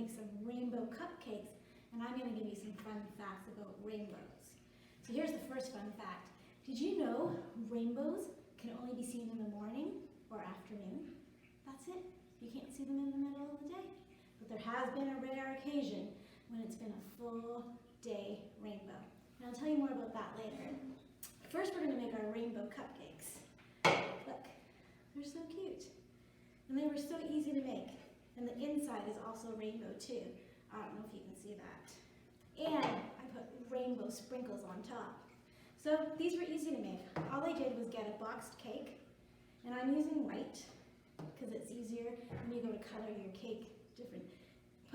make some rainbow cupcakes, and I'm going to give you some fun facts about rainbows. So here's the first fun fact. Did you know rainbows can only be seen in the morning or afternoon? That's it. You can't see them in the middle of the day. But there has been a rare occasion when it's been a full day rainbow. And I'll tell you more about that later. First, we're going to make our rainbow cupcakes. Look, they're so cute. And they were so easy to make. And the inside is also rainbow too. I don't know if you can see that. And I put rainbow sprinkles on top. So these were easy to make. All I did was get a boxed cake, and I'm using white because it's easier when you go to color your cake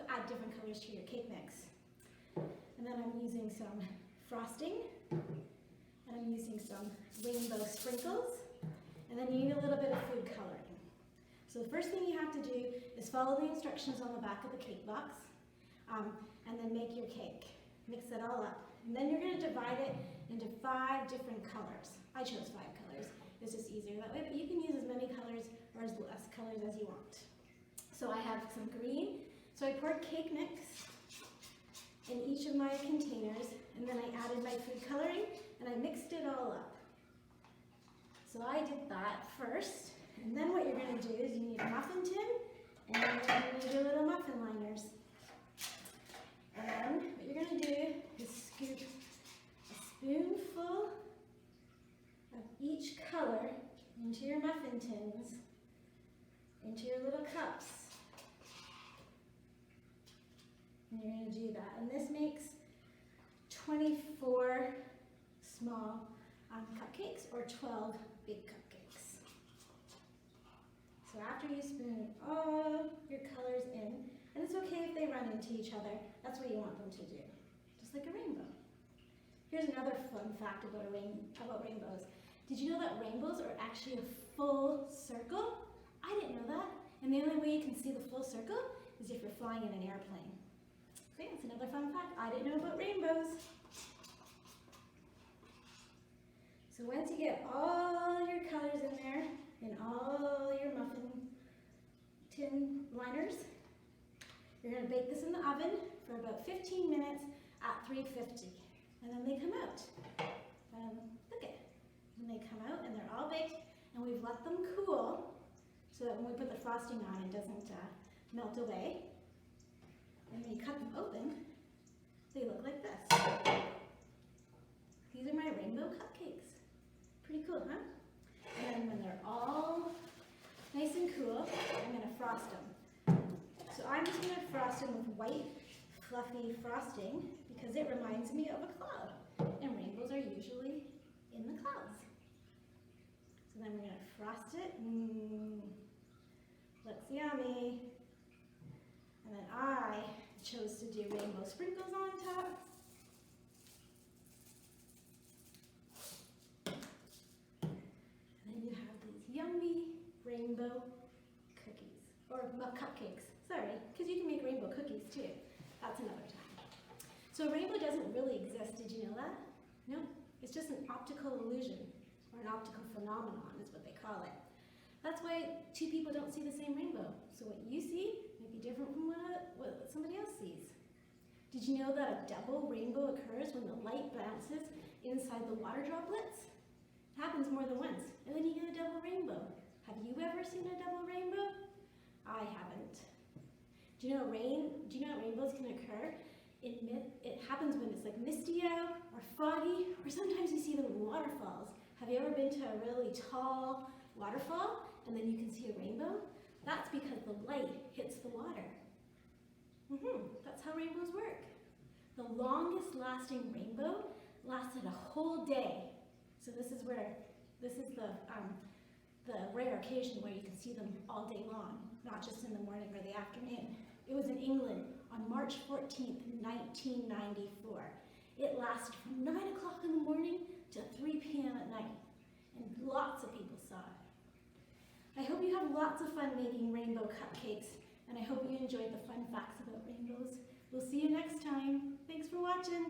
add different colors to your cake mix. And then I'm using some frosting, and I'm using some rainbow sprinkles, and then you need a little bit of food coloring. So the first thing you have to do is follow the instructions on the back of the cake box, and then make your cake. Mix it all up. And then you're going to divide it into 5 different colors. I chose 5 colors. It's just easier that way, but you can use as many colors or as less colors as you want. So I have some green. So I poured cake mix in each of my containers, and then I added my food coloring, and I mixed it all up. So I did that first, and then what you're going to do is you need a muffin tin, and then you're going to need your little muffin liners. And then what you're going to do is scoop a spoonful of each color into your muffin tins, into your little cups. And you're going to do that. And this makes 24 small cupcakes or 12 big cupcakes. So after you spoon all your colors in, and it's okay if they run into each other, that's what you want them to do, just like a rainbow. Here's another fun fact about rainbows. Did you know that rainbows are actually a full circle? I didn't know that. And the only way you can see the full circle is if you're flying in an airplane. Okay, that's another fun fact I didn't know about rainbows. So once you get all your colors in there, and all your muffin tin liners, you're going to bake this in the oven for about 15 minutes at 350. And then they come out. Look at it. And they come out and they're all baked, and we've let them cool so that when we put the frosting on, it doesn't melt away. And when you cut them open, they look like this. These are my rainbow cupcakes. Pretty cool, huh? And then when they're all nice and cool, I'm going to frost them. So I'm just going to frost them with white, fluffy frosting because it reminds me of a cloud. And rainbows are usually in the clouds. So then we're going to frost it. Looks yummy. And then I chose to do rainbow sprinkles on top. And then you have these yummy rainbow cookies, or cupcakes, sorry, because you can make rainbow cookies too. That's another time. So a rainbow doesn't really exist, did you know that? No, it's just an optical illusion, or an optical phenomenon is what they call it. That's why 2 people don't see the same rainbow. So what you see might be different from what somebody else sees. Did you know that a double rainbow occurs when the light bounces inside the water droplets? It happens more than once, and then you get a double rainbow. Have you ever seen a double rainbow? I haven't. Do you know rainbows can occur? It happens when it's like misty out or foggy, or sometimes you see them in waterfalls. Have you ever been to a really tall waterfall and then you can see a rainbow? That's because the light hits the water. That's how rainbows work. The longest lasting rainbow lasted a whole day. So this is the rare occasion where you can see them all day long, not just in the morning or the afternoon. It was in England on March 14th, 1994. It lasted from 9 o'clock in the morning to 3 p.m. at night, and lots of people saw it. I hope you have lots of fun making rainbow cupcakes, and I hope you enjoyed the fun facts about rainbows. We'll see you next time. Thanks for watching.